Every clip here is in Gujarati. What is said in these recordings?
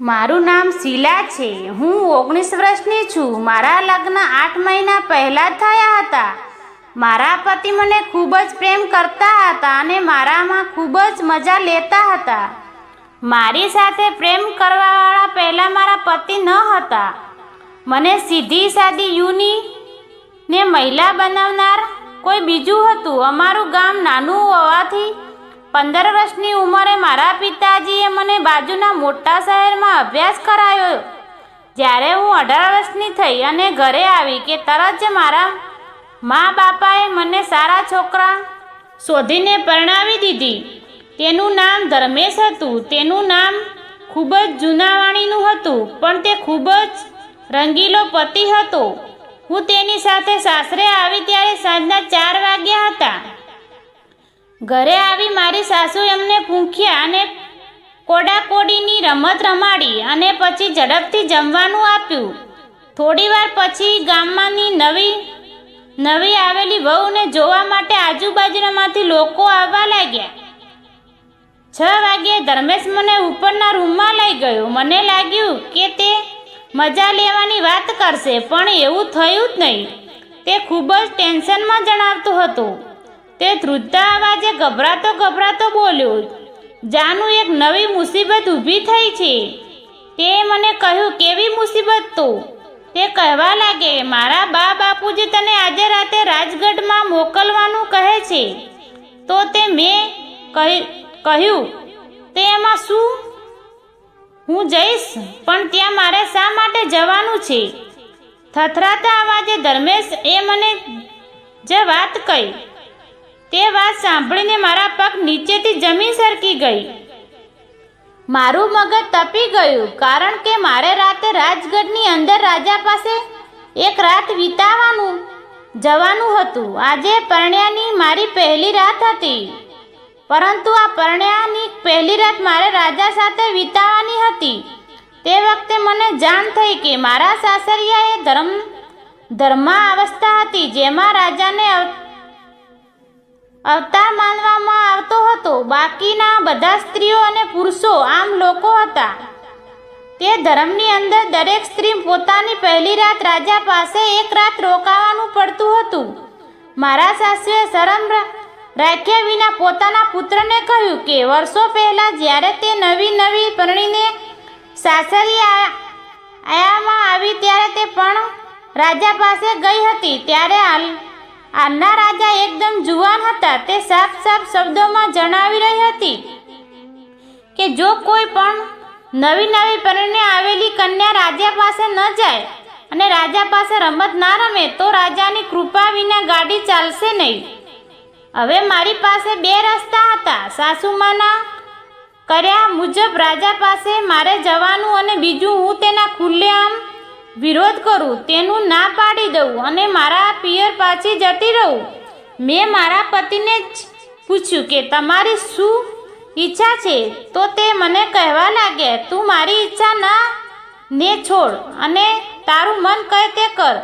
મારું નામ શીલા છે. હું 19 વર્ષની છું. મારા લગ્ન 8 મહિના પહેલાં થયા હતા. મારા પતિ મને ખૂબ જ પ્રેમ કરતા હતા અને મારામાં ખૂબ જ મજા લેતા હતા. મારી સાથે પ્રેમ કરવાવાળા પહેલાં મારા પતિ ન હતા. મને સીધી સાદી યુની ને મહિલા બનાવનાર કોઈ બીજું હતું. અમારું ગામ નાનું હોવાથી 15 વર્ષની ઉંમરે મારા પિતાજીએ મને બાજુના મોટા શહેરમાં અભ્યાસ કરાયો. જ્યારે હું 18 વર્ષની થઈ અને ઘરે આવી કે તરત જ મારા મા બાપાએ મને સારા છોકરા શોધીને પરણાવી દીધી. તેનું નામ ધર્મેશ હતું. તેનું નામ ખૂબ જ જૂનાવાણીનું હતું, પણ તે ખૂબ જ રંગીલો પતિ હતો. હું તેની સાથે સાસરે આવી ત્યારે સાંજના 4 વાગ્યા હતા. ઘરે આવી મારી સાસુ એમને પૂંખ્યા અને કોડાકોડીની રમત રમાડી અને પછી ઝડપથી જમવાનું આપ્યું. થોડીવાર પછી ગામમાંની નવી આવેલી વહુને જોવા માટે આજુબાજુમાંથી લોકો આવવા લાગ્યા. 6 વાગ્યે ધર્મેશ મને ઉપરના રૂમમાં લઈ ગયો. મને લાગ્યું કે તે મજા લેવાની વાત કરશે, પણ એવું થયું જ નહીં. તે ખૂબ જ ટેન્શનમાં જણાવતો હતો. તે ધ્રુજતા અવાજે ગભરાતો બોલ્યો, જાનું એક નવી મુસીબત ઊભી થઈ છે. તે મને કહ્યું, કેવી મુસીબત? તો તે કહેવા લાગે, મારા બાપુજી તને આજે રાતે રાજગઢમાં મોકલવાનું કહે છે. તો તે મેં કહ્યું, તે એમાં શું? હું જઈશ, પણ ત્યાં મારે શા માટે જવાનું છે? થથરાતા અવાજે ધર્મેશ મને જે વાત કહી, તે વાત સાંભળીને મારા પગ નીચેથી જમીન સરકી ગઈ. મારું મગજ તપી ગયું, કારણ કે મારે રાતે રાજગઢની અંદર રાજા પાસે એક રાત વિતાવવાનું જવાનું હતું. આજે પરણ્યાની મારી પહેલી રાત હતી, પરંતુ આ પરણ્યાની પહેલી રાત મારે રાજા સાથે વિતાવવાની હતી. તે વખતે મને જાણ થઈ કે મારા સાસરિયાએ ધર્માવસ્થા હતી, જેમાં રાજાને અવતાર માનવામાં આવતો હતો. બાકીના બધા સ્ત્રીઓ અને પુરુષો આમ લોકો હતા. તે ધર્મની અંદર દરેક સ્ત્રી પોતાની પહેલી રાત રાજા પાસે એક રાત રોકાવાનું પડતું હતું. મારા સાસુએ શરમ રાખ્યા વિના પોતાના પુત્રને કહ્યું કે વર્ષો પહેલાં જ્યારે તે નવી પરણીને સાસરિયામાં આવી ત્યારે તે પણ રાજા પાસે ગઈ હતી. ત્યારે હાલના રાજા એકદમ જુવાન હતા. તે સાફ શબ્દોમાં જણાવી રહી હતી કે જો કોઈ પણ નવી પરણીને આવેલી કન્યા રાજા પાસે ન જાય અને રાજા પાસે રમત ના રમે તો રાજાની કૃપા વિના ગાડી ચાલશે નહીં. હવે મારી પાસે 2 રસ્તા હતા. સાસુમાના કર્યા મુજબ રાજા પાસે મારે જવાનું અને બીજું હું તેના ખુલ્લેઆમ વિરોધ કરું, તેનું ના પાડી દઉં અને મારા પિયર પાછી જતી રહું. મેં મારા પતિને જ પૂછ્યું કે તમારી શું ઈચ્છા છે? તો તે મને કહેવા લાગ્યા, તું મારી ઈચ્છા ના ને છોડ અને તારું મન કહે તે કર.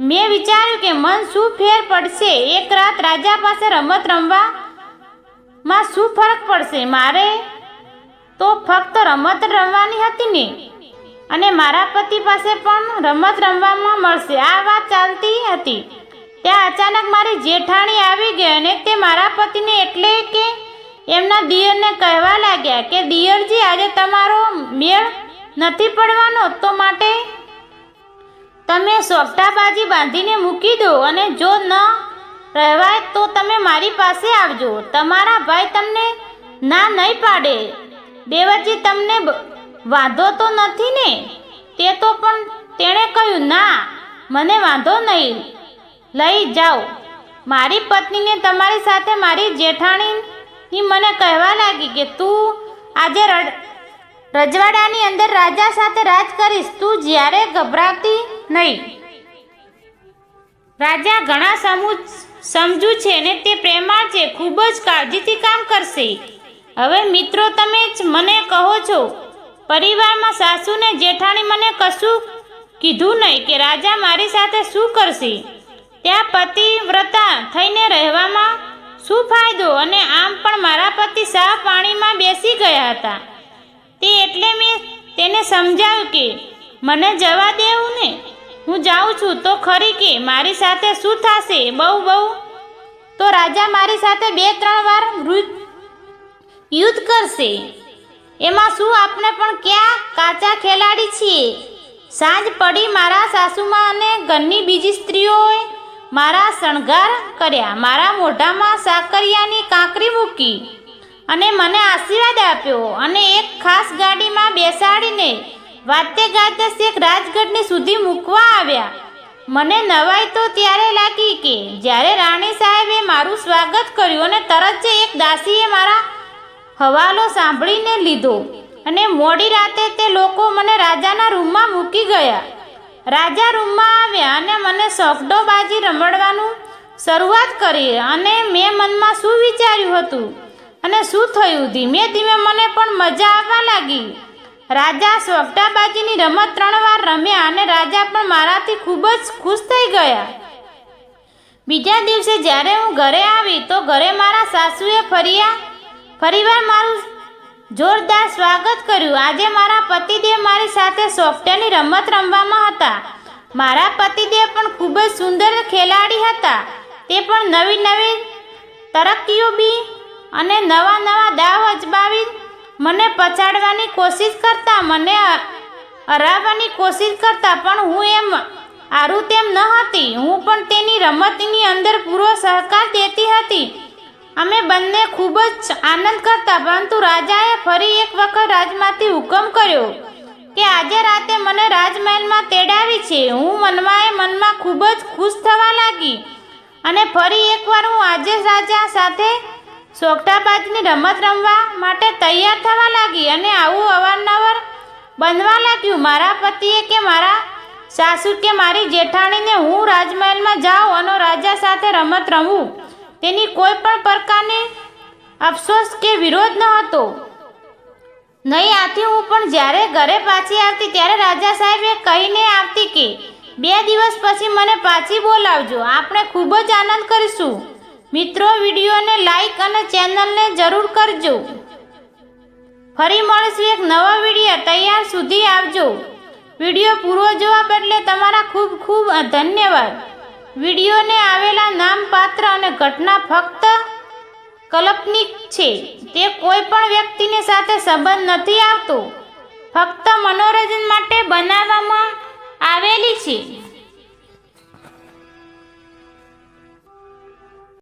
મેં વિચાર્યું કે મન શું ફેર પડશે? એક રાત રાજા પાસે રમત રમવામાં શું ફરક પડશે? મારે તો ફક્ત રમત રમવાની હતી ને, અને મારા પતિ પાસે પણ રમત રમવામાં મળશે. આ વાત ચાલતી હતી ત્યાં અચાનક મારી જેઠાણી આવી ગઈ અને તે મારા પતિને એટલે કે એમના દિયરને કહેવા લાગ્યા કે દિયરજી, આજે તમારો મેળ નથી પડવાનો, તો માટે તમે સોગટાબાજી બાંધીને મૂકી દો અને જો ન રહેવાય તો તમે મારી પાસે આવજો. તમારા ભાઈ તમને ના નહીં પાડે. દેવજી, તમને વાંધો તો નથી ને? તે તો પણ તેણે કહ્યું, ના, મને વાંધો નહીં, લઈ જાઓ. મારી પત્નીને તમારી સાથે મારી જેઠાણી મને કહેવા લાગી કે તું આજે રજવાડાની અંદર રાજા સાથે રાજ કરીશ. તું જ્યારે ગભરાતી નહીં. રાજા ઘણા સમજુ છે ને તે પ્રેમાળ છે, ખૂબ જ કાળજીથી કામ કરશે. હવે મિત્રો, તમે જ મને કહો છો, પરિવારમાં સાસુ ને જેઠાણી મને કશું કીધું નહીં કે રાજા મારી સાથે શું કરશે? ત્યાં પતિવ્રતા થઈને રહેવામાં શું ફાયદો? અને આમ પણ મારા પતિ સાફ પાણીમાં બેસી ગયા હતા. તે એટલે મેં તેને સમજાવ્યું કે મને જવા દેવું ને, હું જાઉં છું તો ખરી કે મારી સાથે શું થશે બહુ તો રાજા મારી સાથે 2-3 વાર યુદ્ધ કરશે, એમાં શું આપણે પણ ક્યાં કાચા ખેલાડી છીએ. સાંજ પડી, મારા સાસુમાં અને ઘરની બીજી સ્ત્રીઓએ મારા શણગાર કર્યા, મારા મોઢામાં સાકરિયાની કાંકરી મૂકી અને મને આશીર્વાદ આપ્યો અને એક ખાસ ગાડીમાં બેસાડીને વાતે ગાતે શેખ રાજગઢની સુધી મૂકવા આવ્યા. મને નવાઈ તો ત્યારે લાગી કે જ્યારે રાણી સાહેબે મારું સ્વાગત કર્યું અને તરત જ એક દાસીએ મારા હવાલો સાંભળીને લીધો અને મોડી રાતે તે લોકો મને રાજાના રૂમમાં મૂકી ગયા. રાજા રૂમમાં આવ્યા અને મને સોગડોબાજી રમડવાનું શરૂઆત કરી અને મેં મનમાં શું વિચાર્યું હતું અને શું થયું, ધીમે ધીમે મને પણ મજા આવવા લાગી. રાજા સોગડાબાજીની રમત 3 વાર રમ્યા અને રાજા પણ મારાથી ખૂબ જ ખુશ થઈ ગયા. બીજા દિવસે જ્યારે હું ઘરે આવી તો ઘરે મારા સાસુએ ફરીવાર મારું જોરદાર સ્વાગત કર્યું. આજે મારા પતિદેવ મારી સાથે સોગટાની રમત રમવામાં હતા. મારા પતિદેવ પણ ખૂબ જ સુંદર ખેલાડી હતા. તે પણ નવી તરકીબી અને નવા દાવ અજમાવી મને પછાડવાની કોશિશ કરતા, મને હરાવવાની કોશિશ કરતા, પણ હું એમ આરું તેમ ન હતી. હું પણ તેની રમતની અંદર પૂરો સહકાર દેતી હતી. અમે બંને ખૂબ જ આનંદ કરતા. પરંતુ રાજાએ ફરી એક વખત રાજમાંથી હુકમ કર્યો કે આજે રાતે મને રાજમહેલમાં તેડાવી છે. હું મનમાં ખૂબ જ ખુશ થવા લાગી અને ફરી એકવાર હું આજે રાજા સાથે સોગટાબાજીની રમત રમવા માટે તૈયાર થવા લાગી અને આવું અવારનવાર બનવા લાગ્યું. મારા પતિએ કે મારા સાસુ કે મારી જેઠાણીને હું રાજમહેલમાં જાઉં અને રાજા સાથે રમત રમું, તેની કોઈ પણ પ્રકારની અફસોસ કે વિરોધ ન હતો. નહીં આથી હું પણ જ્યારે ઘરે પાછી આવતી ત્યારે રાજા સાહેબે કહીને આવતી કે 2 દિવસ પછી મને પાછી બોલાવજો, આપણે ખૂબ જ આનંદ કરીશું. મિત્રો, વિડીયોને લાઈક અને ચેનલને જરૂર કરજો. ફરી મળીશું એક નવો વિડીયો. તૈયાર સુધી આવજો. વિડીયો પૂરો જોવા બદલે તમારા ખૂબ ખૂબ ધન્યવાદ. વિડીયોને આવેલા નામ, પાત્ર અને ઘટના ફક્ત કાલ્પનિક છે. તે કોઈ પણ વ્યક્તિની સાથે સંબંધ નથી આવતો, ફક્ત મનોરંજન માટે બનાવવામાં આવેલી છે.